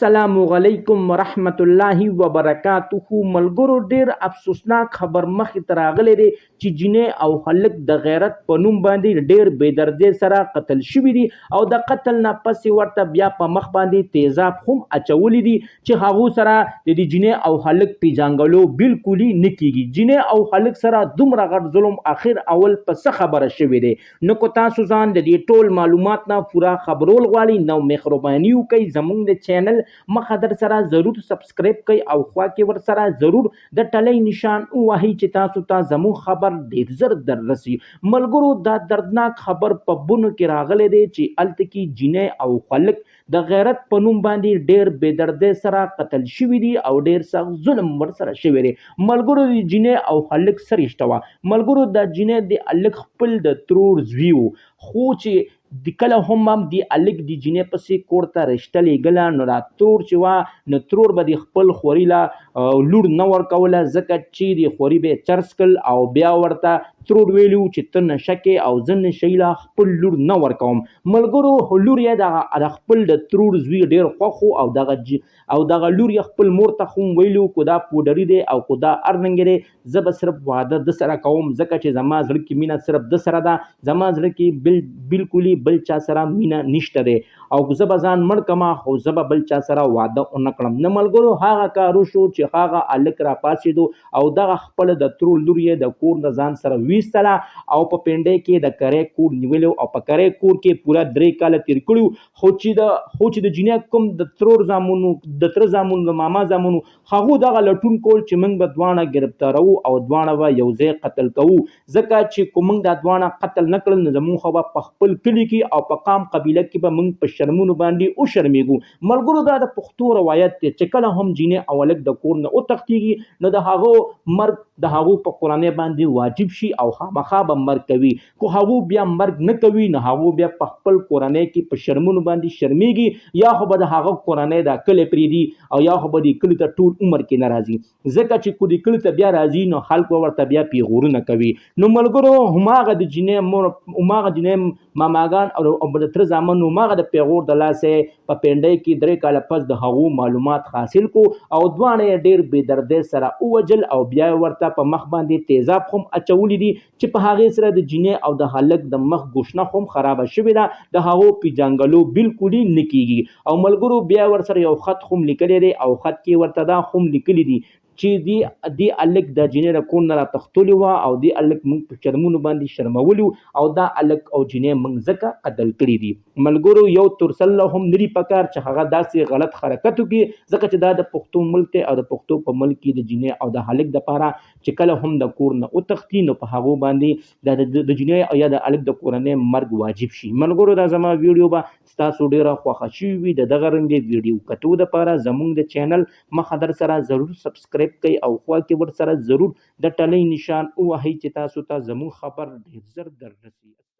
السلام علیکم ورحمت الله وبرکاته. ملګرو ډیر افسوسناک خبر مخې ته راغلی دی چې جنې او هلک د غیرت په نوم باندې ډیر بې دردۍ سره قتل شوي دي او د قتل نه پسې ورته بیا په مخ باندې تیزاب هم اچولی دي چې هغو سره د دې جنې او هلک پیژانګلو بالکلي نه کیږي. جنې او هلک سره دومره غټ ظلم اخر اول په څه خبره شوی دی؟ نو که تاسو ځان د دې ټول معلومات نه پوره خبرول غواړئ نو مهرباني وکئ زموږ د چینل مخه در سره ضرور سبسکرایب کړئ او خوا کې ور سره ضرور د ټلۍ نشان ووهئ چې تاسو ته زموږ خبر ډیر زر در رسي. ملګرو دا دردناک خبر په بونو کې راغلی دی چې هلته کې جنۍ او هلک د غیرت په نوم باندې ډیر بې دردۍ سره قتل شوي دي او ډیر سخت ظلم ورسره شوی دی. ملګرو د جنۍ او هلک څه رشته وه؟ ملګرو د جنۍ د هلک خپل د ترور زوی و، خو چې د کله هم د هلک د جنۍ پسې کور ته رشته لیږله نو دا ترور چې وه نو ترور به د خپل خوري له لور نه ورکوله ځکه چې د خوري به یې چرس کړل او بیا ورته ترور ویلي و چې ته نشه کې او زه نشهیي له خپل لور نه ورکوم. ملګرو لور یې د خپل د ترور زوی ډېر خوښ و او دغه لور یې خپل مور ته خو ویلي و که دا پوډري دی او که دا ارنګې دی زه به صرف واده ده سره کوم ځکه چې زما زړه کې مینه صرف ده سره ده، زما زړه کې بالکلي بل چا سره مینه نشته دی او زه به ځان مړ کړم خو زه به بل چا سره واده ونه کړم. نه ملګرو هغه کار وشو چې هغه هلک را پاڅېدو او دغه خپله د ترور لور یې د کور نه ځان سره ویستله او په پنډۍ کې د کرۍ کور نیولی او په کرۍ کور کې پوره 3 کاله تېر کړي خو چې د جنۍ کوم د ترور زامنو د تره زامنو د ماما زامنو هغو دغه لټون کول چې موږ به دواړه ګرفتاروو او دواړه به یو ځای قتل کوو ځکه چې که موږ دا دواړه قتل نه کړل نو زموږ خو به په خپل کلي کې او په قام قبیله کې به موږ په شرمونو باندې وشرمېږو. ملګرو دا د پښتو روایت دی چې کله هم جنۍ او هلک د کور نه وتښتېږي نو د هغو مرګ د هغو په کورنۍ باندې واجب شي او خامخا به مرګ کوي. که هغو بیا مرګ نه کوي نو هغو بیا په خپل کورنۍ کې په شرمونو باندې شرمېږي یا خو به د هغه کورنۍ دا کلی پرېږدي او یا خو به د کلي ته ټول عمر کې نه راځي ځکه چې که د کلي ته بیا راځي نو خلک به ورته بیا پیغورونه کوي. نو ملګرو هماغه د جنۍ مور هماغه جنۍ ماماګان او د تره زامن هماغه د پیغور د لاسه په پنډۍ کې 3 کاله پس د هغو معلومات حاصل کو او دواړه یې ډېر بې دردۍ سره ووجل او بیا یې ورته په مخ باندې تیزاب هم اچولی دي چې په هغې سره د جنۍ او د هلک د مخ ګوشنه هم خرابه شوې ده، د هغو پیژانګلو بالکلي نه کیږي. او ملګرو بیا ورسره یو خط هم لیکلی دی او خط کې ورته دا هم لیکلی دي چې دی هلک د جنۍ د کور نه راتښتولي وه او دی هلک موږ په شرمونو باندې شرمولي او دا هلک او جنۍ موږ ځکه قتل کړي دي. ملګرو یو ترسله هم نه دي پکار چې هغه داسې غلط حرکت وکړي ځکه چې دا د پښتو ملک دی او د پښتو په ملک کې د جنۍ او د هلک دپاره چې کله هم د کور نه وتښتي نو په هغو باندې د جنۍ او یا د هلک د کورنۍ مرګ واجب شي. ملګرو دا زما ویډیو به ستاسو ډېره خوښه شوي وي. د دغه رنګې ویډیو کتو دپاره زموږ د چینل مخه در سره ضرور سبسکرایب کوئ او خوا کې ور سره ضرور د ټلۍ نشان ووهئ چې تاسو ته زموږ خبر ډېر زر در رسي.